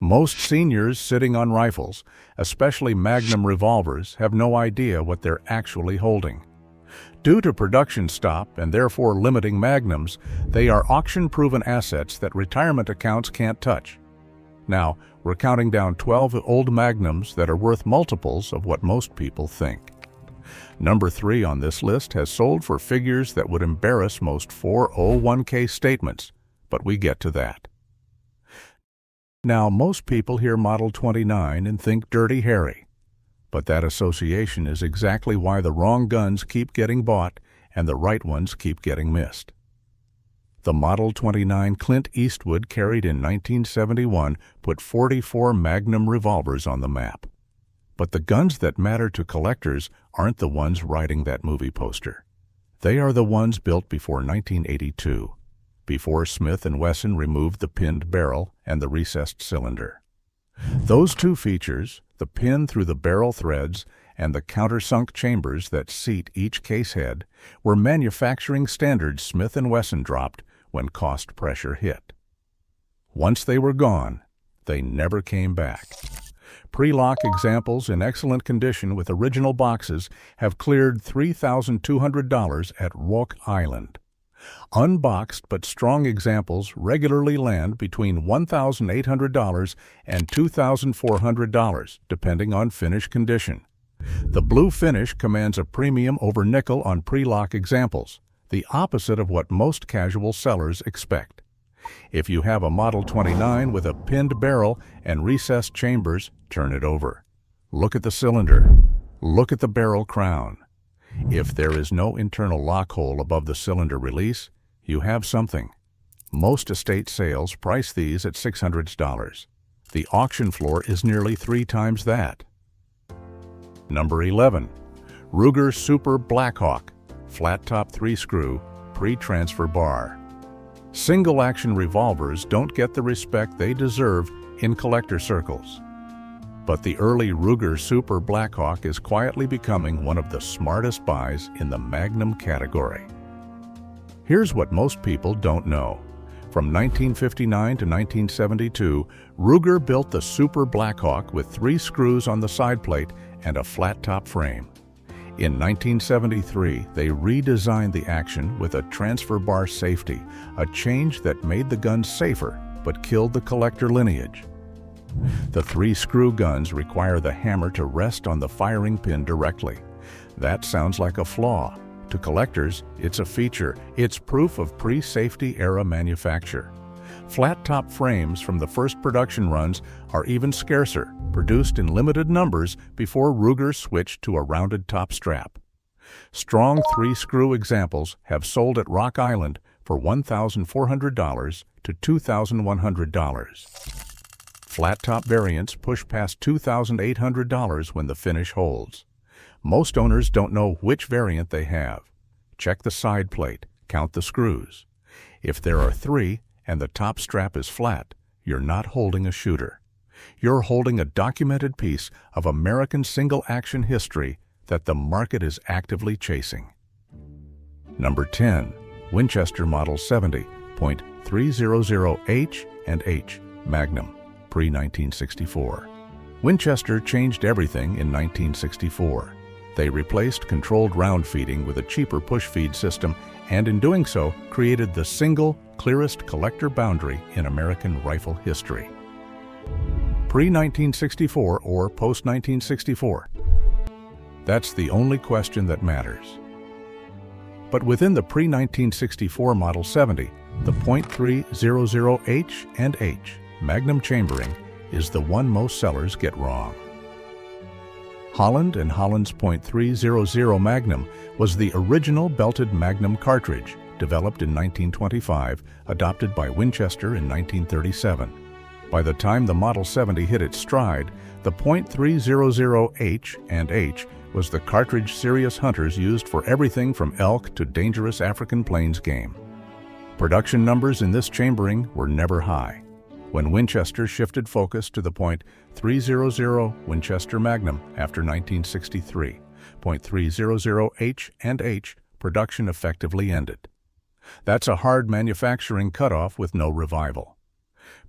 Most seniors sitting on rifles, especially Magnum revolvers, have no idea what they're actually holding. Due to production stop and therefore limiting Magnums, they are auction-proven assets that retirement accounts can't touch. Now, we're counting down 12 old Magnums that are worth multiples of what most people think. Number 3 on this list has sold for figures that would embarrass most 401k statements, but we get to that. Now, most people hear Model 29 and think Dirty Harry. But that association is exactly why the wrong guns keep getting bought and the right ones keep getting missed. The Model 29 Clint Eastwood carried in 1971 put 44 Magnum revolvers on the map. But the guns that matter to collectors aren't the ones riding that movie poster. They are the ones built before 1982, before Smith & Wesson removed the pinned barrel and the recessed cylinder. Those two features, the pin through the barrel threads and the countersunk chambers that seat each case head, were manufacturing standards Smith & Wesson dropped when cost pressure hit. Once they were gone, they never came back. Pre-lock examples in excellent condition with original boxes have cleared $3,200 at Rock Island. Unboxed but strong examples regularly land between $1,800 and $2,400, depending on finish condition. The blue finish commands a premium over nickel on pre-lock examples, the opposite of what most casual sellers expect. If you have a Model 29 with a pinned barrel and recessed chambers, turn it over. Look at the cylinder. Look at the barrel crown. If there is no internal lock hole above the cylinder release, you have something. Most estate sales price these at $600. The auction floor is nearly 3 times that. Number 11. Ruger Super Blackhawk, flat-top 3-screw, pre-transfer bar. Single-action revolvers don't get the respect they deserve in collector circles. But the early Ruger Super Blackhawk is quietly becoming one of the smartest buys in the Magnum category. Here's what most people don't know. From 1959 to 1972, Ruger built the Super Blackhawk with 3 screws on the side plate and a flat-top frame. In 1973, they redesigned the action with a transfer bar safety, a change that made the gun safer but killed the collector lineage. The 3-screw guns require the hammer to rest on the firing pin directly. That sounds like a flaw. To collectors, it's a feature. It's proof of pre-safety era manufacture. Flat-top frames from the first production runs are even scarcer, produced in limited numbers before Ruger switched to a rounded top strap. Strong 3-screw examples have sold at Rock Island for $1,400 to $2,100. Flat-top variants push past $2,800 when the finish holds. Most owners don't know which variant they have. Check the side plate, count the screws. If there are 3 and the top strap is flat, you're not holding a shooter. You're holding a documented piece of American single-action history that the market is actively chasing. Number 10. Winchester Model 70, .300H and H, Magnum, pre-1964. Winchester changed everything in 1964. They replaced controlled round feeding with a cheaper push feed system and in doing so created the single, clearest collector boundary in American rifle history. Pre-1964 or post-1964? That's the only question that matters. But within the pre-1964 Model 70, the .300H and H, Magnum chambering, is the one most sellers get wrong. Holland and Holland's .300 Magnum was the original belted Magnum cartridge, developed in 1925, adopted by Winchester in 1937. By the time the Model 70 hit its stride, the .300H and H was the cartridge serious hunters used for everything from elk to dangerous African plains game. Production numbers in this chambering were never high. When Winchester shifted focus to the .300 Winchester Magnum after 1963, .300H and H production effectively ended. That's a hard manufacturing cutoff with no revival.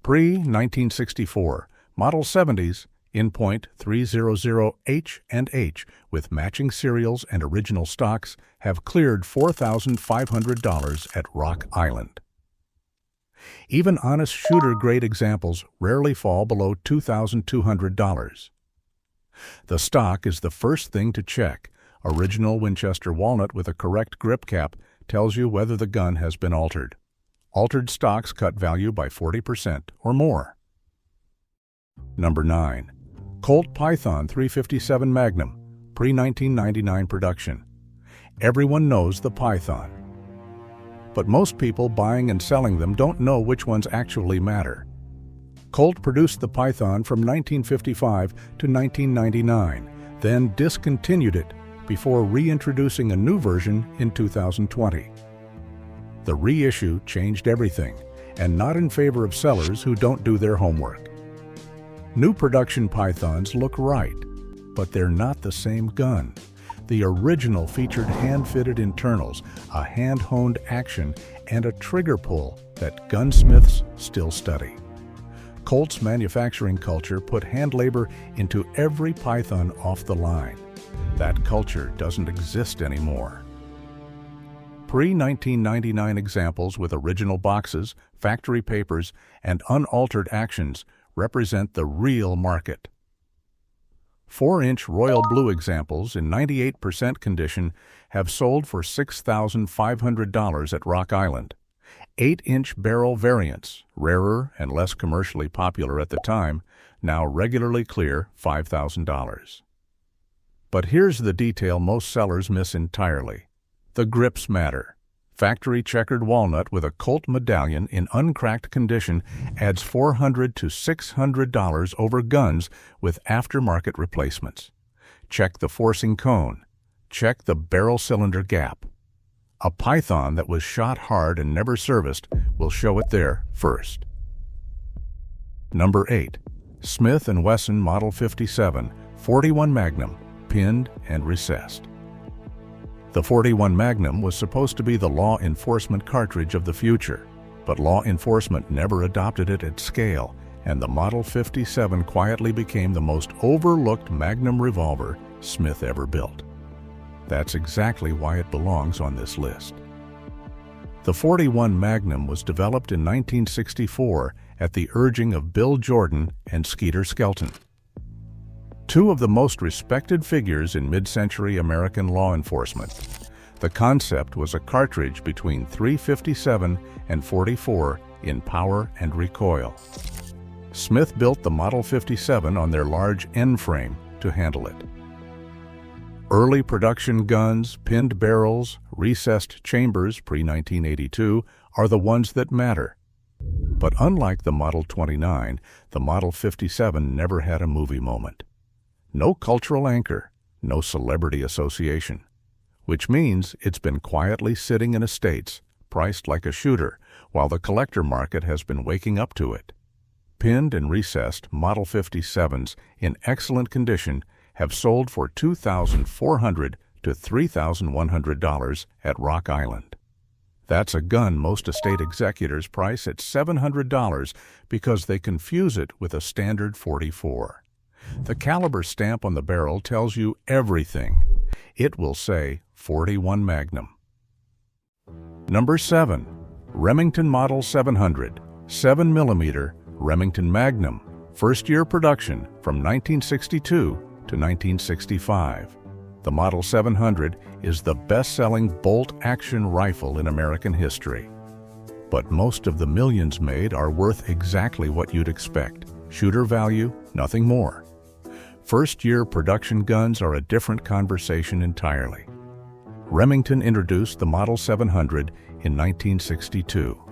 Pre-1964, Model 70s in .300H and H with matching serials and original stocks have cleared $4,500 at Rock Island. Even honest shooter-grade examples rarely fall below $2,200. The stock is the first thing to check. Original Winchester walnut with a correct grip cap tells you whether the gun has been altered. Altered stocks cut value by 40% or more. Number 9. Colt Python 357 Magnum, pre-1999 production. Everyone knows the Python. But most people buying and selling them don't know which ones actually matter. Colt produced the Python from 1955 to 1999, then discontinued it before reintroducing a new version in 2020. The reissue changed everything, and not in favor of sellers who don't do their homework. New production Pythons look right, but they're not the same gun. The original featured hand-fitted internals, a hand-honed action, and a trigger pull that gunsmiths still study. Colt's manufacturing culture put hand labor into every Python off the line. That culture doesn't exist anymore. Pre-1999 examples with original boxes, factory papers, and unaltered actions represent the real market. 4-inch royal blue examples in 98% condition have sold for $6,500 at Rock Island. 8-inch barrel variants, rarer and less commercially popular at the time, now regularly clear $5,000. But here's the detail most sellers miss entirely. The grips matter. Factory checkered walnut with a Colt medallion in uncracked condition adds $400 to $600 over guns with aftermarket replacements. Check the forcing cone. Check the barrel cylinder gap. A Python that was shot hard and never serviced will show it there first. Number 8. Smith & Wesson Model 57, 41 Magnum, pinned and recessed. The 41 Magnum was supposed to be the law enforcement cartridge of the future, but law enforcement never adopted it at scale, and the Model 57 quietly became the most overlooked Magnum revolver Smith ever built. That's exactly why it belongs on this list. The 41 Magnum was developed in 1964 at the urging of Bill Jordan and Skeeter Skelton, two of the most respected figures in mid-century American law enforcement. The concept was a cartridge between .357 and .44 in power and recoil. Smith built the Model 57 on their large end frame to handle it. Early production guns, pinned barrels, recessed chambers pre-1982 are the ones that matter. But unlike the Model 29, the Model 57 never had a movie moment. No cultural anchor, no celebrity association, which means it's been quietly sitting in estates, priced like a shooter, while the collector market has been waking up to it. Pinned and recessed Model 57s in excellent condition have sold for $2,400 to $3,100 at Rock Island. That's a gun most estate executors price at $700 because they confuse it with a standard .44. The caliber stamp on the barrel tells you everything. It will say 41 Magnum. Number 7. Remington Model 700, 7mm Remington Magnum, first-year production from 1962 to 1965. The Model 700 is the best-selling bolt-action rifle in American history. But most of the millions made are worth exactly what you'd expect. Shooter value, nothing more. First-year production guns are a different conversation entirely. Remington introduced the Model 700 in 1962.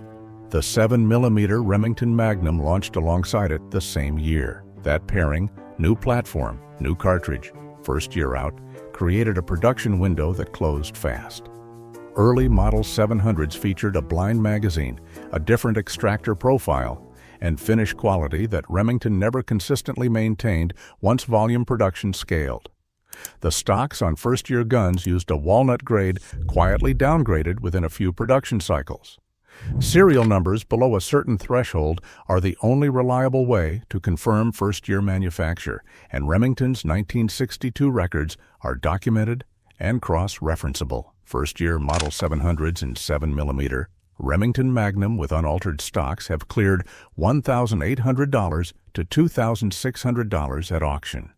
The 7mm Remington Magnum launched alongside it the same year. That pairing, new platform, new cartridge, first year out, created a production window that closed fast. Early Model 700s featured a blind magazine, a different extractor profile, and finish quality that Remington never consistently maintained once volume production scaled. The stocks on first-year guns used a walnut grade, quietly downgraded within a few production cycles. Serial numbers below a certain threshold are the only reliable way to confirm first-year manufacture, and Remington's 1962 records are documented and cross-referenceable. First-year Model 700s in 7mm, Remington Magnum with unaltered stocks have cleared $1,800 to $2,600 at auction.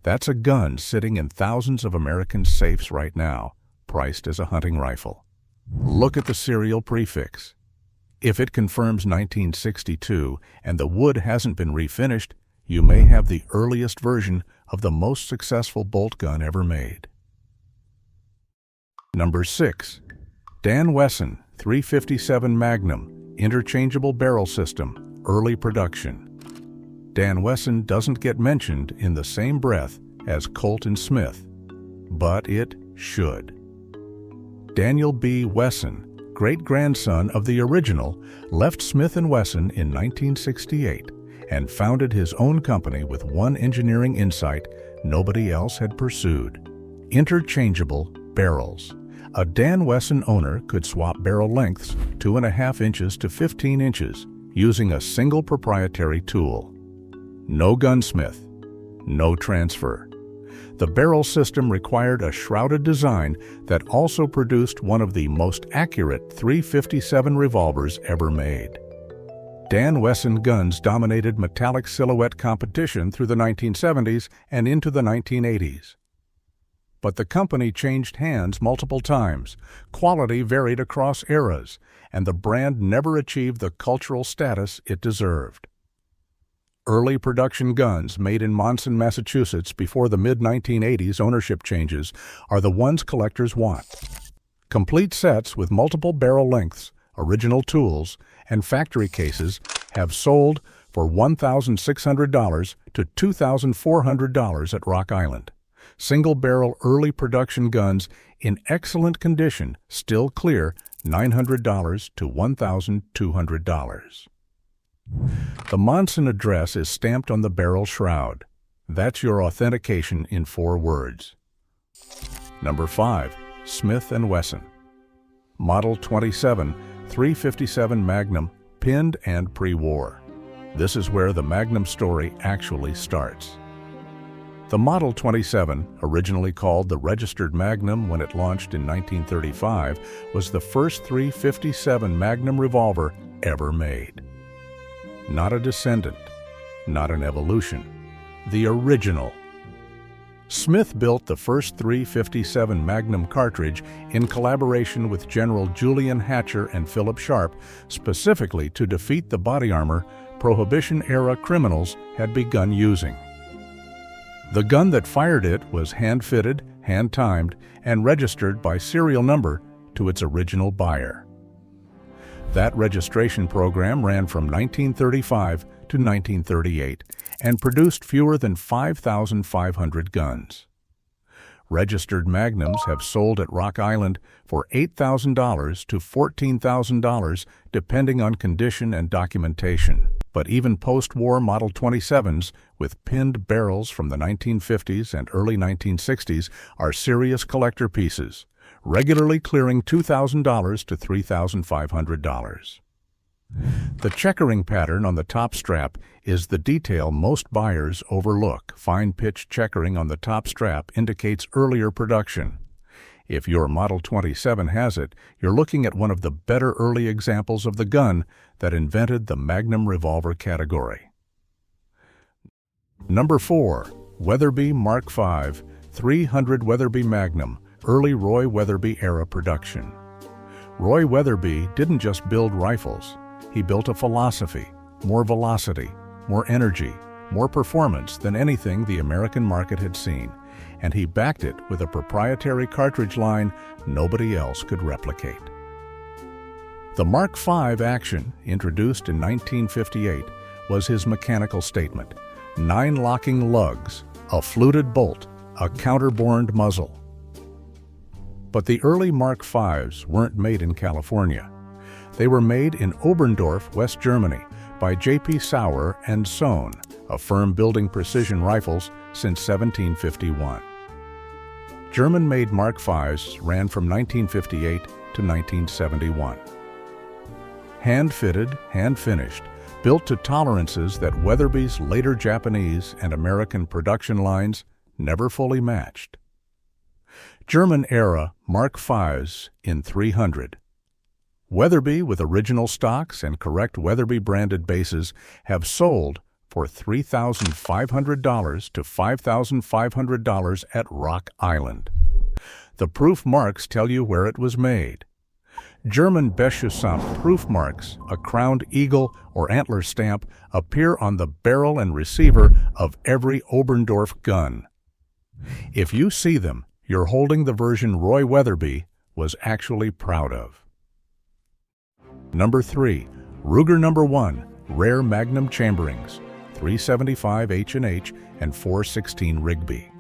That's a gun sitting in thousands of American safes right now, priced as a hunting rifle. Look at the serial prefix. If it confirms 1962 and the wood hasn't been refinished, you may have the earliest version of the most successful bolt gun ever made. Number 6. Dan Wesson 357 Magnum, interchangeable barrel system, early production. Dan Wesson doesn't get mentioned in the same breath as Colt and Smith, but it should. Daniel B. Wesson, great-grandson of the original, left Smith & Wesson in 1968 and founded his own company with one engineering insight nobody else had pursued: interchangeable barrels. A Dan Wesson owner could swap barrel lengths 2.5 inches to 15 inches using a single proprietary tool. No gunsmith, no transfer. The barrel system required a shrouded design that also produced one of the most accurate .357 revolvers ever made. Dan Wesson guns dominated metallic silhouette competition through the 1970s and into the 1980s. But the company changed hands multiple times, quality varied across eras, and the brand never achieved the cultural status it deserved. Early production guns made in Monson, Massachusetts before the mid-1980s ownership changes are the ones collectors want. Complete sets with multiple barrel lengths, original tools, and factory cases have sold for $1,600 to $2,400 at Rock Island. Single-barrel early production guns in excellent condition still clear $900 to $1,200. The Monson address is stamped on the barrel shroud. That's your authentication in 4 words. Number 5. Smith & Wesson. Model 27, 357 Magnum, pinned and pre-war. This is where the Magnum story actually starts. The Model 27, originally called the Registered Magnum when it launched in 1935, was the first .357 Magnum revolver ever made. Not a descendant, not an evolution, the original. Smith built the first .357 Magnum cartridge in collaboration with General Julian Hatcher and Philip Sharp, specifically to defeat the body armor Prohibition-era criminals had begun using. The gun that fired it was hand-fitted, hand-timed, and registered by serial number to its original buyer. That registration program ran from 1935 to 1938 and produced fewer than 5,500 guns. Registered Magnums have sold at Rock Island for $8,000 to $14,000 depending on condition and documentation. But even post-war Model 27s with pinned barrels from the 1950s and early 1960s are serious collector pieces, regularly clearing $2,000 to $3,500. The checkering pattern on the top strap is the detail most buyers overlook. Fine pitch checkering on the top strap indicates earlier production. If your Model 27 has it, you're looking at one of the better early examples of the gun that invented the Magnum revolver category. Number 4. Weatherby Mark V 300 Weatherby Magnum, early Roy Weatherby era production. Roy Weatherby didn't just build rifles. He built a philosophy: more velocity, more energy, more performance than anything the American market had seen, and he backed it with a proprietary cartridge line nobody else could replicate. The Mark V action, introduced in 1958, was his mechanical statement: 9 locking lugs, a fluted bolt, a counterbored muzzle. But the early Mark Vs weren't made in California. They were made in Oberndorf, West Germany, by J.P. Sauer and Sohn, a firm building precision rifles since 1751. German-made Mark Vs ran from 1958 to 1971. Hand-fitted, hand-finished, built to tolerances that Weatherby's later Japanese and American production lines never fully matched. German-era Mark V's in 300. Weatherby with original stocks and correct Weatherby-branded bases have sold for $3,500 to $5,500 at Rock Island. The proof marks tell you where it was made. German Bechussant proof marks, a crowned eagle or antler stamp, appear on the barrel and receiver of every Oberndorf gun. If you see them, you're holding the version Roy Weatherby was actually proud of. Number 3. Ruger No. 1 Rare Magnum Chamberings, 375 H&H and 416 Rigby.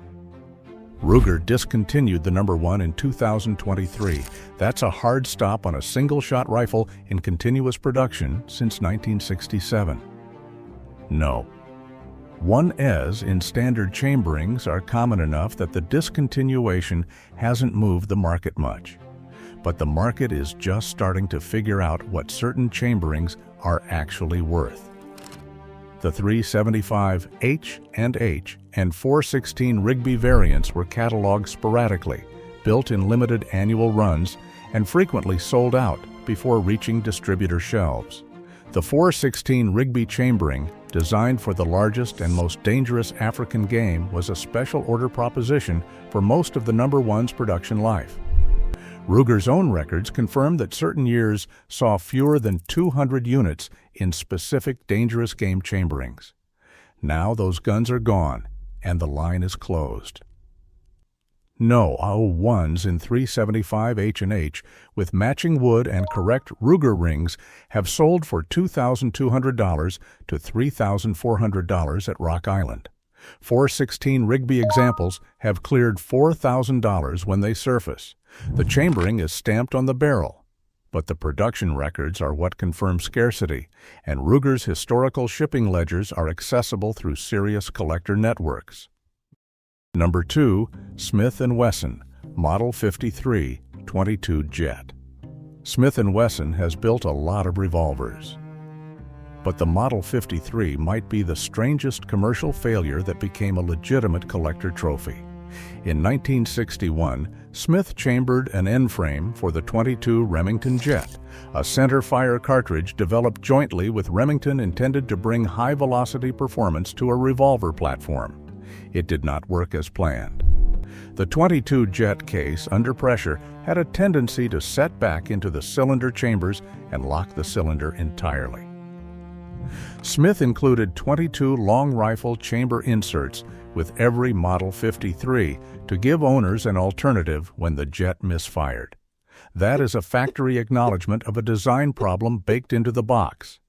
Ruger discontinued the No. 1 in 2023. That's a hard stop on a single-shot rifle in continuous production since 1967. No. 1S in standard chamberings are common enough that the discontinuation hasn't moved the market much. But the market is just starting to figure out what certain chamberings are actually worth. The 375 H&H and 416 Rigby variants were cataloged sporadically, built in limited annual runs, and frequently sold out before reaching distributor shelves. The 416 Rigby chambering, designed for the largest and most dangerous African game, was a special order proposition for most of the No. 1's production life. Ruger's own records confirm that certain years saw fewer than 200 units in specific dangerous game chamberings. Now those guns are gone, and the line is closed. No 01s in 375 H&H with matching wood and correct Ruger rings have sold for $2,200 to $3,400 at Rock Island. 416 Rigby examples have cleared $4,000 when they surface. The chambering is stamped on the barrel, but the production records are what confirm scarcity, and Ruger's historical shipping ledgers are accessible through serious collector networks. Number 2. Smith & Wesson Model 53 22 Jet. Smith & Wesson has built a lot of revolvers, but the Model 53 might be the strangest commercial failure that became a legitimate collector trophy. In 1961, Smith chambered an end frame for the .22 Remington Jet, a center-fire cartridge developed jointly with Remington intended to bring high-velocity performance to a revolver platform. It did not work as planned. The .22 Jet case, under pressure, had a tendency to set back into the cylinder chambers and lock the cylinder entirely. Smith included .22 long rifle chamber inserts with every Model 53 to give owners an alternative when the Jet misfired. That is a factory acknowledgement of a design problem baked into the box.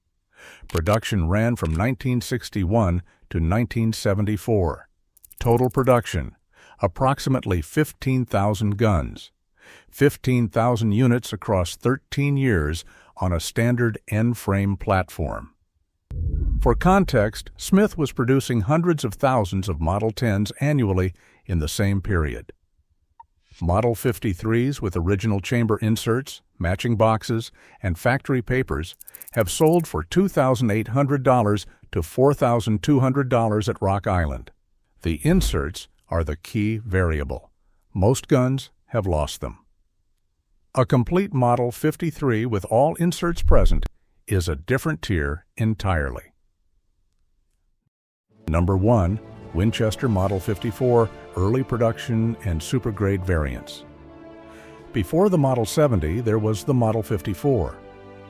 Production ran from 1961 to 1974. Total production, approximately 15,000 guns, 15,000 units across 13 years on a standard end-frame platform. For context, Smith was producing hundreds of thousands of Model 10s annually in the same period. Model 53s with original chamber inserts, matching boxes, and factory papers have sold for $2,800 to $4,200 at Rock Island. The inserts are the key variable. Most guns have lost them. A complete Model 53 with all inserts present is a different tier entirely. Number 1. Winchester Model 54 Early Production and Supergrade Variants. Before the Model 70, there was the Model 54.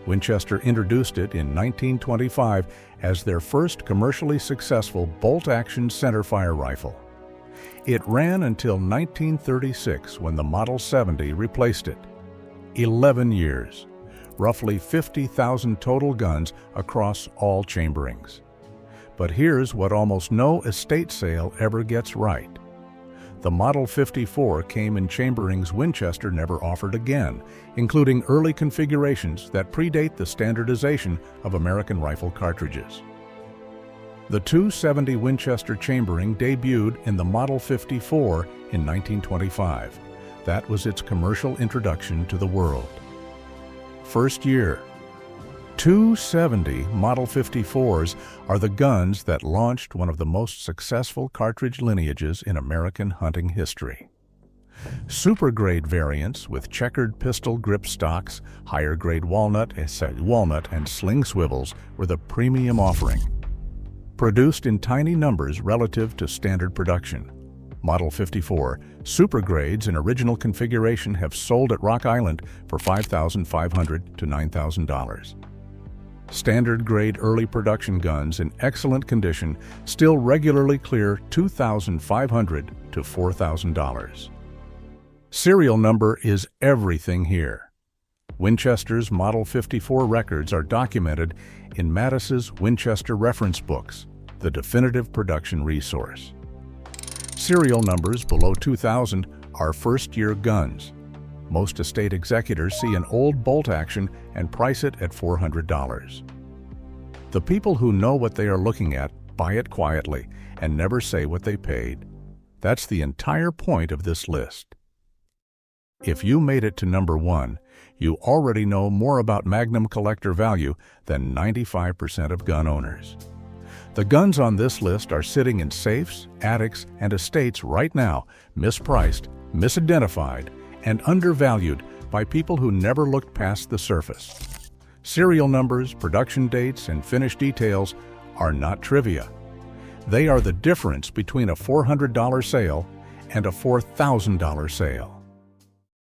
Winchester introduced it in 1925 as their first commercially successful bolt-action centerfire rifle. It ran until 1936 when the Model 70 replaced it. 11 years, roughly 50,000 total guns across all chamberings. But here's what almost no estate sale ever gets right. The Model 54 came in chamberings Winchester never offered again, including early configurations that predate the standardization of American rifle cartridges. The .270 Winchester chambering debuted in the Model 54 in 1925. That was its commercial introduction to the world. First year. 270 Model 54s are the guns that launched one of the most successful cartridge lineages in American hunting history. Super-grade variants with checkered pistol grip stocks, higher-grade walnut and sling swivels were the premium offering. Produced in tiny numbers relative to standard production, Model 54 super grades in original configuration have sold at Rock Island for $5,500 to $9,000. Standard grade early production guns in excellent condition still regularly clear $2,500 to $4,000. Serial number is everything here. Winchester's Model 54 records are documented in Mattis's Winchester reference books, the definitive production resource. Serial numbers below 2,000 are first-year guns. Most estate executors see an old bolt action and price it at $400. The people who know what they are looking at buy it quietly and never say what they paid. That's the entire point of this list. If you made it to number 1, you already know more about Magnum collector value than 95% of gun owners. The guns on this list are sitting in safes, attics, and estates right now, mispriced, misidentified, and undervalued by people who never looked past the surface. Serial numbers, production dates, and finish details are not trivia. They are the difference between a $400 sale and a $4,000 sale.